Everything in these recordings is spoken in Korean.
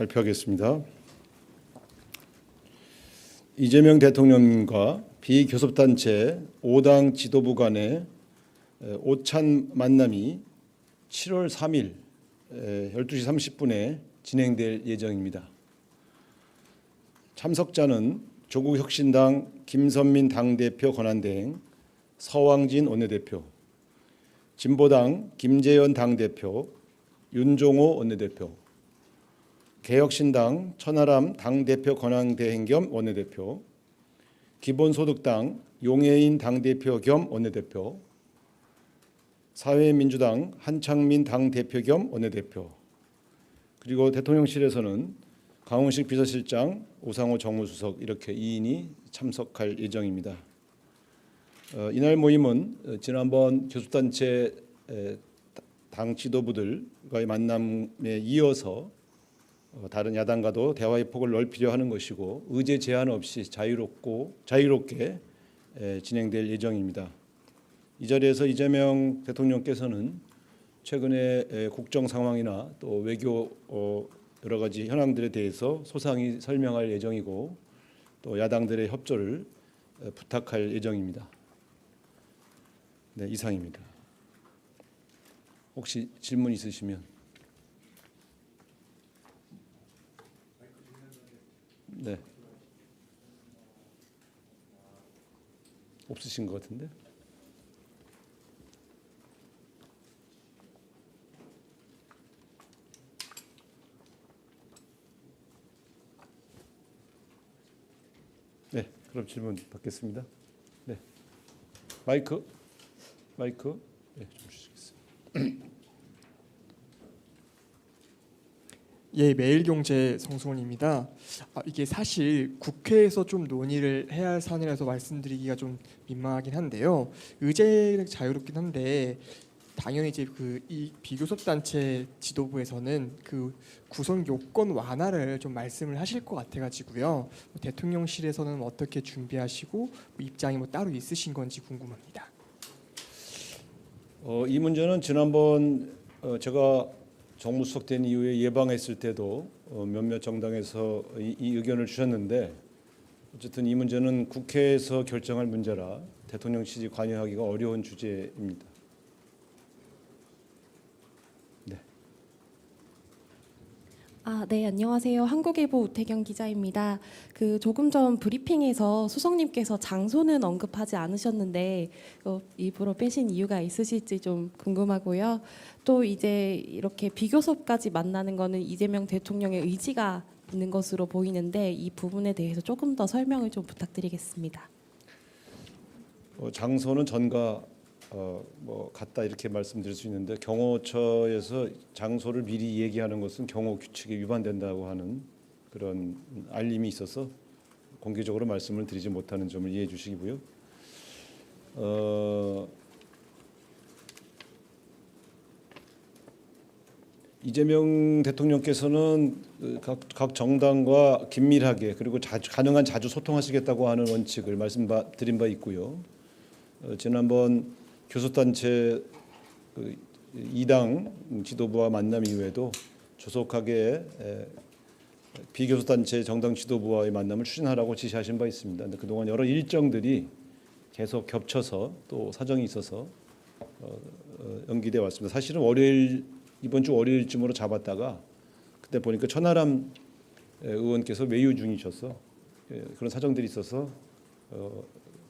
발표하겠습니다. 이재명 대통령과 비교섭단체 5당 지도부 간의 오찬 만남이 7월 3일 12시 30분에 진행될 예정입니다. 참석자는 조국혁신당 김선민 당대표 권한대행, 서왕진 원내대표, 진보당 김재현 당대표, 윤종호 원내대표, 개혁신당 천하람 당대표 권한대행 겸 원내대표, 기본소득당 용해인 당대표 겸 원내대표, 사회민주당 한창민 당대표 겸 원내대표, 그리고 대통령실에서는 강훈식 비서실장, 오상호 정무수석 이렇게 2인이 참석할 예정입니다. 이날 모임은 지난번 교섭단체 당 지도부들과의 만남에 이어서 다른 야당과도 대화의 폭을 넓히려 하는 것이고 의제 제한 없이 자유롭게 진행될 예정입니다. 이 자리에서 이재명 대통령께서는 최근의 국정 상황이나 또 외교 여러 가지 현황들에 대해서 소상히 설명할 예정이고 또 야당들의 협조를 부탁할 예정입니다. 네, 이상입니다. 혹시 질문 있으시면. 네. 없으신 것 같은데. 네, 그럼 질문 받겠습니다. 네, 마이크, 네, 좀 주시겠어요? 예, 매일경제 성수원입니다. 이게 사실 국회에서 좀 논의를 해야 할 사안이라서 말씀드리기가 좀 민망하긴 한데요. 의제는 자유롭긴 한데 당연히 이제 이 비교섭 단체 지도부에서는 그 구성 요건 완화를 좀 말씀을 하실 것 같아가지고요. 대통령실에서는 어떻게 준비하시고 입장이 따로 있으신 건지 궁금합니다. 이 문제는 지난번 제가 정무수석 된 이후에 예방했을 때도 몇몇 정당에서 이 의견을 주셨는데 어쨌든 이 문제는 국회에서 결정할 문제라 대통령실이 관여하기가 어려운 주제입니다. 네. 네, 안녕하세요. 한국일보 우태경 기자입니다. 조금 전 브리핑에서 수석님께서 장소는 언급하지 않으셨는데 일부러 빼신 이유가 있으실지 좀 궁금하고요. 또 이제 이렇게 비교섭까지 만나는 거는 이재명 대통령의 의지가 있는 것으로 보이는데 이 부분에 대해서 조금 더 설명을 좀 부탁드리겠습니다. 장소는 전가 같다 이렇게 말씀드릴 수 있는데 경호처에서 장소를 미리 얘기하는 것은 경호 규칙에 위반된다고 하는 그런 알림이 있어서 공개적으로 말씀을 드리지 못하는 점을 이해해 주시고요. 이재명 대통령께서는 각 정당과 긴밀하게 그리고 가능한 자주 소통하시겠다고 하는 원칙을 말씀드린 바 있고요. 지난번 교섭단체 2당 지도부와 만남 이후에도 조속하게 비교섭단체 정당 지도부와의 만남을 추진하라고 지시하신 바 있습니다. 근데 그동안 여러 일정들이 계속 겹쳐서 또 사정이 있어서 연기돼 왔습니다. 사실은 이번 주 월요일쯤으로 잡았다가 그때 보니까 천하람 의원께서 외유 중이셔서 그런 사정들이 있어서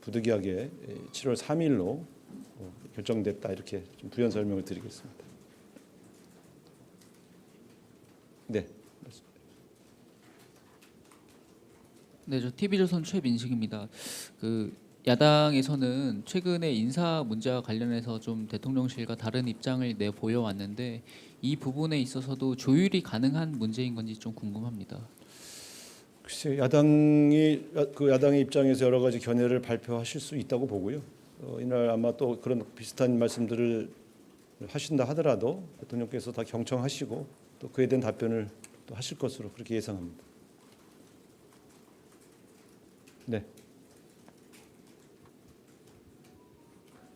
부득이하게 7월 3일로 결정됐다 이렇게 좀 부연 설명을 드리겠습니다. 네. 네, 저 TV조선 최민식입니다. 야당에서는 최근에 인사 문제와 관련해서 좀 대통령실과 다른 입장을 내보여 왔는데 이 부분에 있어서도 조율이 가능한 문제인 건지 좀 궁금합니다. 글쎄, 야당의 입장에서 여러 가지 견해를 발표하실 수 있다고 보고요. 이날 아마 또 그런 비슷한 말씀들을 하신다 하더라도 대통령께서 다 경청하시고 또 그에 대한 답변을 또 하실 것으로 그렇게 예상합니다. 네.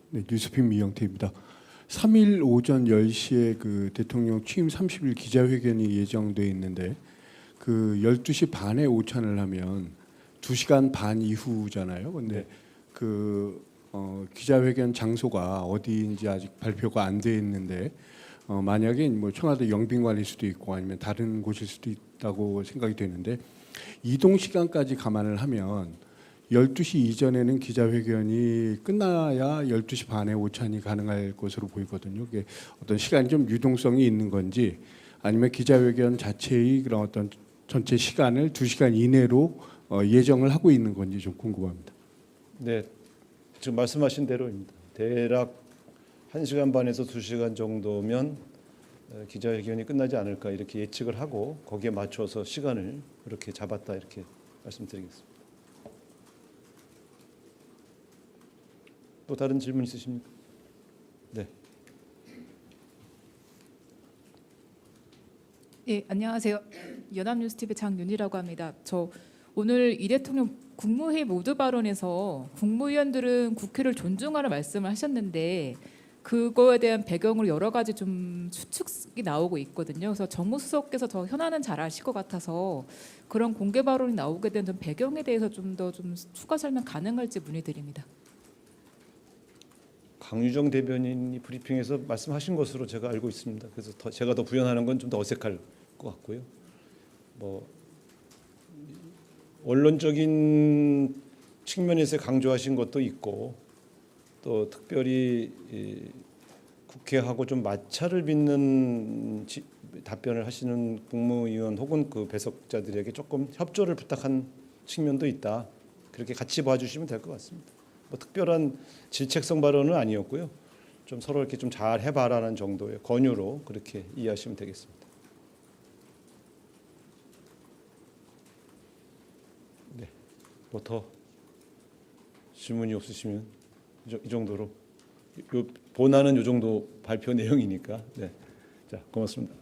네, 뉴스픽 미영태입니다. 3일 오전 10시에 대통령 취임 30일 기자회견이 예정돼 있는데 그 12시 반에 오찬을 하면 2시간 반 이후잖아요. 근데 그 기자회견 장소가 어디인지 아직 발표가 안 돼 있는데 만약에 뭐 청와대 영빈관일 수도 있고 아니면 다른 곳일 수도 있다고 생각이 되는데 이동 시간까지 감안을 하면 12시 이전에는 기자회견이 끝나야 12시 반에 오찬이 가능할 것으로 보이거든요. 그게 어떤 시간이 좀 유동성이 있는 건지 아니면 기자회견 자체의 그런 어떤 전체 시간을 2시간 이내로 예정을 하고 있는 건지 좀 궁금합니다. 네, 지금 말씀하신 대로입니다. 대략 1시간 반에서 2시간 정도면 기자회견이 끝나지 않을까 이렇게 예측을 하고 거기에 맞춰서 시간을 그렇게 잡았다 이렇게 말씀드리겠습니다. 또 다른 질문 있으십니까? 네. 예, 안녕하세요. 연합뉴스TV 장윤희라고 합니다. 저 오늘 이 대통령 국무회의 모두 발언에서 국무위원들은 국회를 존중하는 말씀을 하셨는데 그거에 대한 배경으로 여러 가지 좀 추측이 나오고 있거든요. 그래서 정무수석께서 더 현안은 잘 아실 것 같아서 그런 공개 발언이 나오게 된 좀 배경에 대해서 좀 더 좀 추가 설명 가능할지 문의드립니다. 강유정 대변인이 브리핑에서 말씀하신 것으로 제가 알고 있습니다. 그래서 제가 더 부연하는 건 좀 더 어색할 것 같고요. 뭐 원론적인 측면에서 강조하신 것도 있고 또 특별히 국회하고 좀 마찰을 빚는 답변을 하시는 국무위원 혹은 그 배석자들에게 조금 협조를 부탁한 측면도 있다. 그렇게 같이 봐주시면 될 것 같습니다. 뭐 특별한 질책성 발언은 아니었고요. 좀 서로 이렇게 좀 잘 해봐라는 정도의 권유로 그렇게 이해하시면 되겠습니다. 네, 뭐 더 질문이 없으시면 이 정도로 본안은 이 정도 발표 내용이니까 네, 자 고맙습니다.